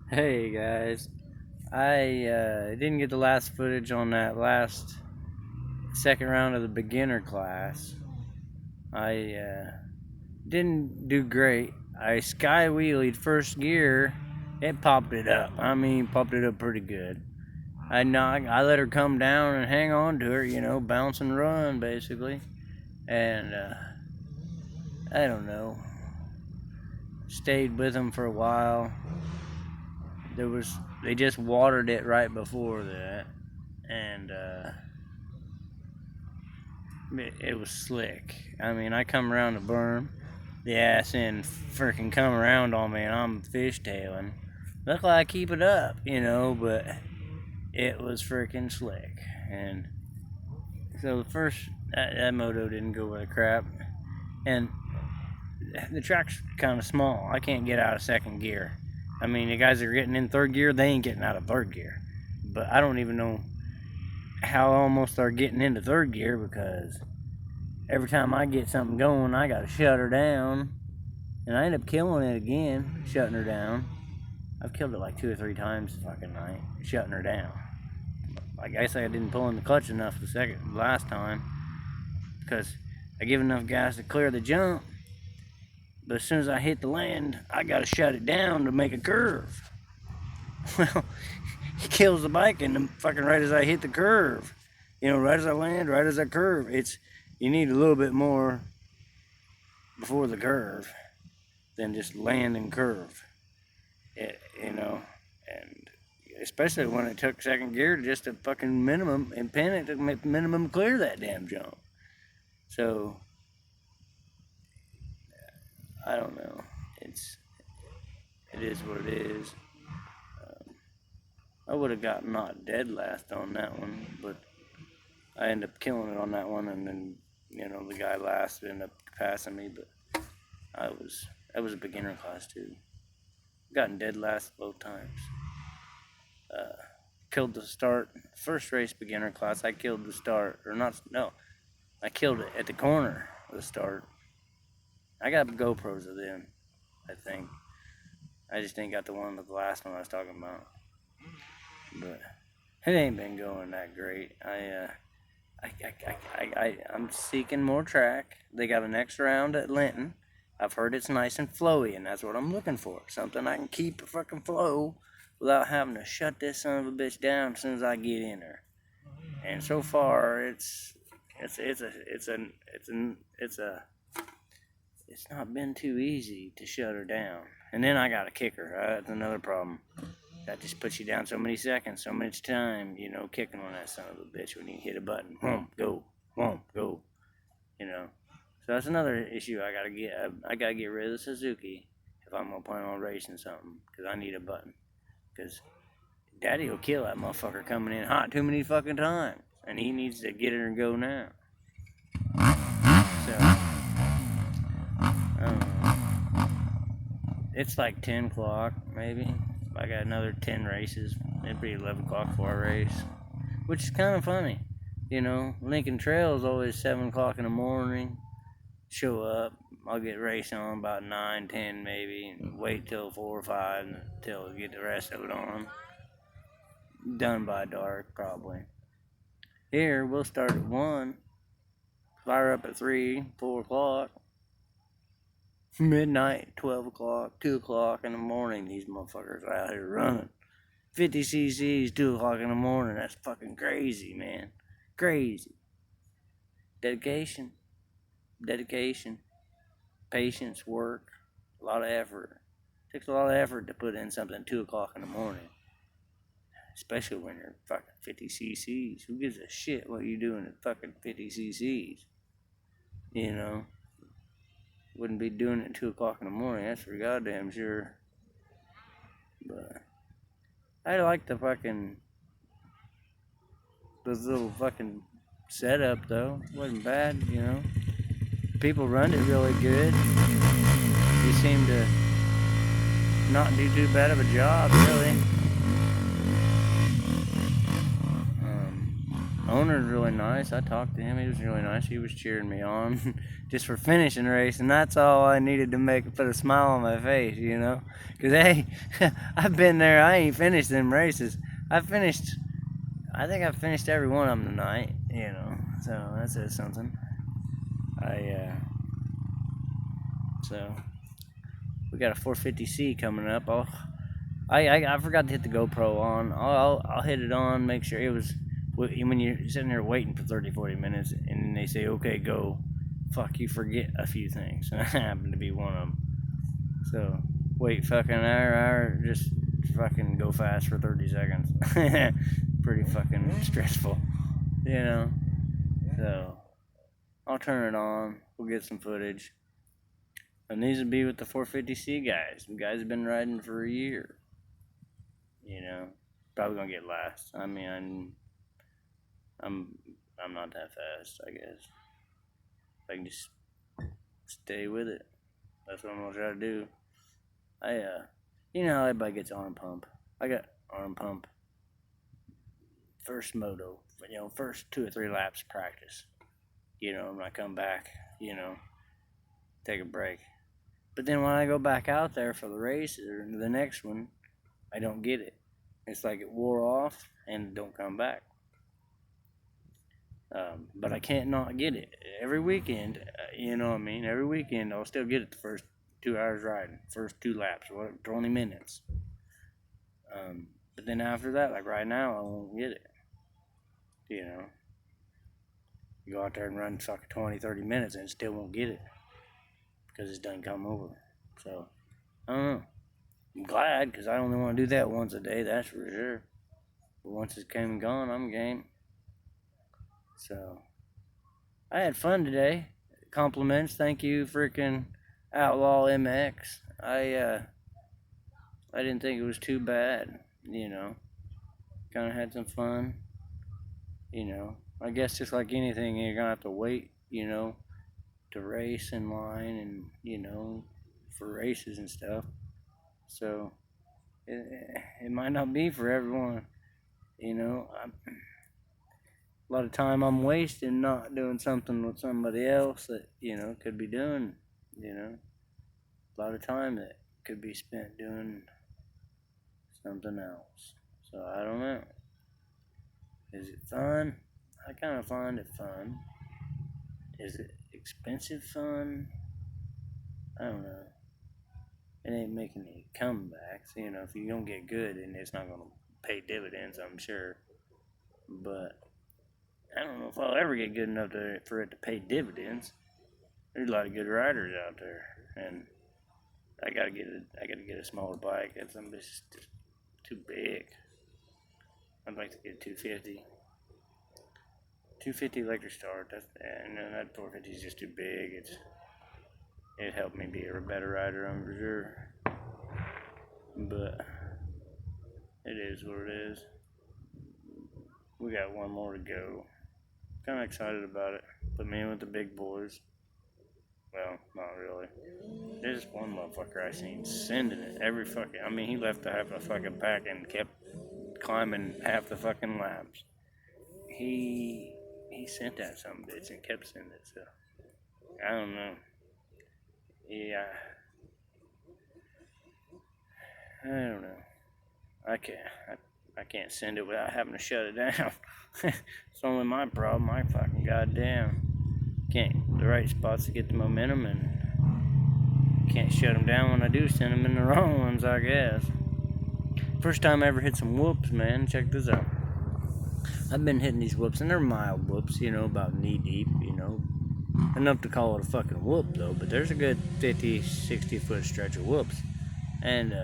Hey guys, I didn't get the last footage on that last second round of the beginner class. I didn't do great. I sky wheelied first gear. It popped it up. I mean, popped it up pretty good. I let her come down and hang on to her, bounce and run basically. And I don't know. Stayed with them for a while. They just watered it right before that, and it was slick. I mean, I come around the berm, the ass end freaking come around on me, and I'm fishtailing. Luckily, I keep it up, but it was freaking slick. And so the first, that moto didn't go with a crap. And the track's kind of small. I can't get out of second gear. I mean, the guys that are getting in third gear, they ain't getting out of third gear. But I don't even know how almost they're getting into third gear because every time I get something going, I gotta shut her down, and I end up killing it again, shutting her down. I've killed it like 2 or 3 times the fucking night, shutting her down. I guess I didn't pull in the clutch enough the last time because I give enough gas to clear the jump, but as soon as I hit the land, I gotta shut it down to make a curve. Well, he kills the bike and the fucking right as I hit the curve. Right as I land, right as I curve. You need a little bit more before the curve than just land and curve. And especially when it took second gear just to fucking minimum and pin it to minimum clear that damn jump. So I don't know. It is what it is. I would have got not dead last on that one, but I ended up killing it on that one, and then the guy last ended up passing me. But that was a beginner class too. Gotten dead last both times. Killed the start. First race beginner class, I killed the start, or not? No, I killed it at the corner of the start. I got GoPros of them, I think. I just ain't got the one of the last one I was talking about. But it ain't been going that great. I'm seeking more track. They got a next round at Linton. I've heard it's nice and flowy, and that's what I'm looking for. Something I can keep a fucking flow without having to shut this son of a bitch down as soon as I get in there. And so far, it's not been too easy to shut her down. And then I got a kicker. That's another problem. That just puts you down so many seconds, so much time, kicking on that son of a bitch when you hit a button. Go, go, So that's another issue I gotta get. I gotta get rid of the Suzuki if I'm gonna plan on racing something, because I need a button. Because Daddy will kill that motherfucker coming in hot too many fucking times, and he needs to get it and go now. So, it's like 10 o'clock, maybe. I got another 10 races. It'd be 11 o'clock before I race, which is kind of funny. Lincoln Trail is always 7 o'clock in the morning. Show up. I'll get racing on about 9, 10 maybe, and wait till 4 or 5 until I get the rest of it on. Done by dark, probably. Here, we'll start at 1, fire up at 3, 4 o'clock. Midnight, 12 o'clock, 2 o'clock in the morning, these motherfuckers are out here running. 50 cc's, 2 o'clock in the morning. That's fucking crazy, man. Crazy. Dedication. Patience, work, a lot of effort. It takes a lot of effort to put in something at 2 o'clock in the morning. Especially when you're fucking 50 cc's. Who gives a shit what you're doing at fucking 50 cc's? Wouldn't be doing it at 2 o'clock in the morning, that's for goddamn sure. But I like this little fucking setup though. Wasn't bad, People run it really good. You seem to not do too bad of a job, really. owner's really nice. I talked to him. He was really nice. He was cheering me on just for finishing the race, and that's all I needed to put a smile on my face, you know. Cause hey, I've been there. I ain't finished them races. I think I finished every one of them tonight, you know. So that says something. So we got a 450C coming up. I forgot to hit the GoPro on. I'll hit it on. Make sure it was when you're sitting there waiting for 30-40 minutes, and then they say okay go. Fuck, you forget a few things. That happened to be one of them. So wait fucking hour, just fucking go fast for 30 seconds. Pretty fucking stressful, you know. So I'll turn it on. We'll get some footage. And these would be with the 450C guys. The guys have been riding for a year. You know, probably gonna get last. I mean, I'm not that fast. I guess I can just stay with it. That's what I'm gonna try to do. You know, everybody gets arm pump. I got arm pump. First moto, you know, first 2 or 3 laps practice. You know, when I come back, you know, take a break. But then when I go back out there for the race or the next one, I don't get it. It's like it wore off and don't come back. But I can't not get it. Every weekend, you know what I mean? Every weekend I'll still get it the first 2 hours riding, first 2 laps, 20 minutes. But then after that, like right now, I won't get it. You know? You go out there and run fucking 20, 30 minutes and still won't get it. Because it's done come over. So, I don't know. I'm glad, because I only want to do that once a day, that's for sure. But once it's came and gone, I'm game. So, I had fun today. Compliments, thank you, freaking Outlaw MX. I didn't think it was too bad, you know. Kind of had some fun, you know. I guess just like anything, you're gonna have to wait, you know, to race in line and, you know, for races and stuff. So, it might not be for everyone, you know. A lot of time I'm wasting not doing something with somebody else that, you know, could be doing, you know. A lot of time that could be spent doing something else. So I don't know. Is it fun? I kind of find it fun. Is it expensive fun? I don't know. It ain't making any comebacks. You know, if you don't get good, then it's not going to pay dividends, I'm sure. But I don't know if I'll ever get good enough for it to pay dividends. There's a lot of good riders out there, and I gotta get a smaller bike. That's just too big. I'd like to get a 250. 250 electric start. And then that 450 is just too big. It helped me be a better rider, I'm for sure. But it is what it is. We got one more to go. Kind of excited about it. Put me in with the big boys. Well, not really. There's one motherfucker I seen sending it every fucking. I mean, he left half a fucking pack and kept climbing half the fucking laps. He sent that some bitch and kept sending it. So I don't know. Yeah, I don't know. I can't send it without having to shut it down. It's only my problem. I fucking goddamn can't the right spots to get the momentum, and can't shut them down when I do send them in the wrong ones, I guess. First time I ever hit some whoops, man. Check this out. I've been hitting these whoops, and they're mild whoops, you know, about knee deep, you know. Enough to call it a fucking whoop, though, but there's a good 50, 60 foot stretch of whoops. And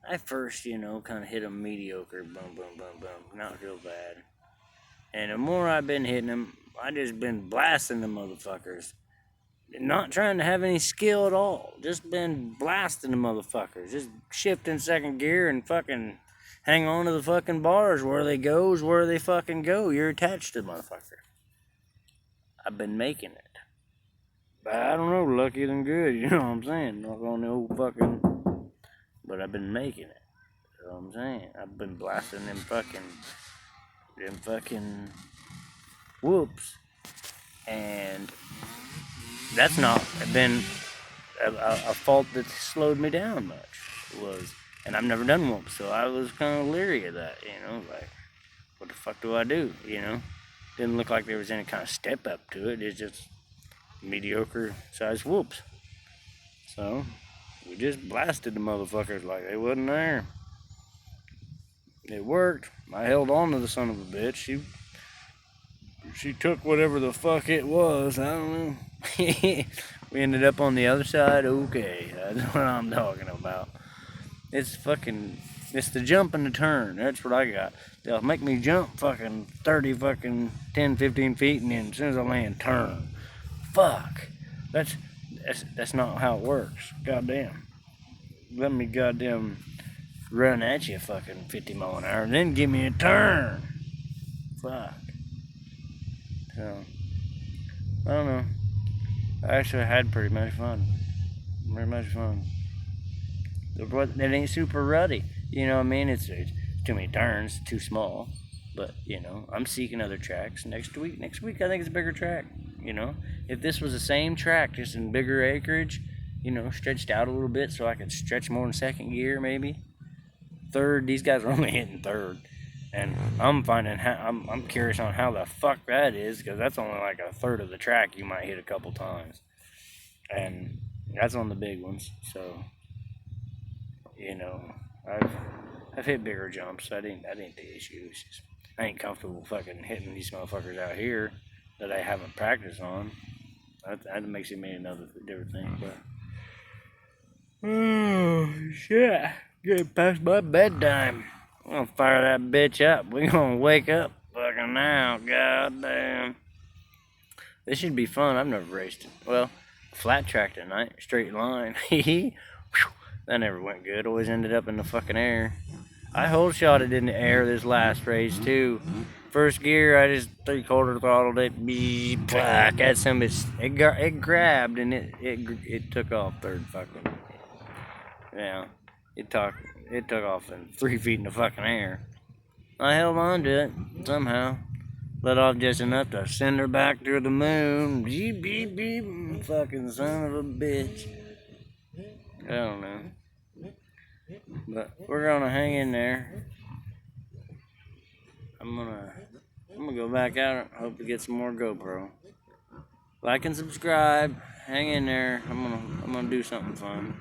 I first, you know, kind of hit them mediocre, boom, boom, boom, boom, not real bad. And the more I've been hitting them, I just been blasting the motherfuckers. Not trying to have any skill at all. Just been blasting the motherfuckers. Just shifting second gear and fucking hang on to the fucking bars. Where they go is where they fucking go. You're attached to the motherfucker. I've been making it. But I don't know, luckier than good, you know what I'm saying? Knock on the old fucking... But I've been making it. You know what I'm saying? I've been blasting them fucking whoops, and that's not been a fault that slowed me down much. And I've never done whoops, so I was kind of leery of that, like, what the fuck do I do, Didn't look like there was any kind of step up to it. It's just mediocre sized whoops. So we just blasted the motherfuckers like they wasn't there. It worked. I held on to the son of a bitch. She took whatever the fuck it was. I don't know. We ended up on the other side. Okay, that's what I'm talking about. It's the jump and the turn. That's what I got. They'll make me jump fucking 30 fucking 10, 15 feet, and then as soon as I land, turn. Fuck. That's not how it works. Goddamn. Let me goddamn run at you fucking 50 mile an hour, and then give me a turn. Fuck. So, I don't know. I actually had pretty much fun. Pretty much fun. It ain't super ruddy. You know what I mean? It's too many turns, too small. But, I'm seeking other tracks next week. Next week, I think it's a bigger track. If this was the same track, just in bigger acreage, stretched out a little bit so I could stretch more in second gear, maybe. Third, these guys are only hitting third. And I'm curious on how the fuck that is, because that's only like a third of the track you might hit a couple times. And that's on the big ones, so... I've hit bigger jumps. That ain't the issue. It's just, I ain't comfortable fucking hitting these motherfuckers out here that I haven't practiced on. That makes it mean another different thing. But shit, getting past my bedtime. I'm gonna fire that bitch up. We gonna wake up fucking now. Goddamn. This should be fun. I've never raced it. Well, flat track tonight, straight line. That never went good. Always ended up in the fucking air. I whole shot it in the air this last race too. First gear, I just 3/4 throttled it. Beep, that some it grabbed and it took off third fucking. Yeah, it took off in 3 feet in the fucking air. I held on to it somehow. Let off just enough to send her back to the moon. Beep beep beep. Fucking son of a bitch. I don't know. But we're gonna hang in there. I'm gonna go back out. Hope to get some more GoPro. Like and subscribe. Hang in there. I'm gonna do something fun.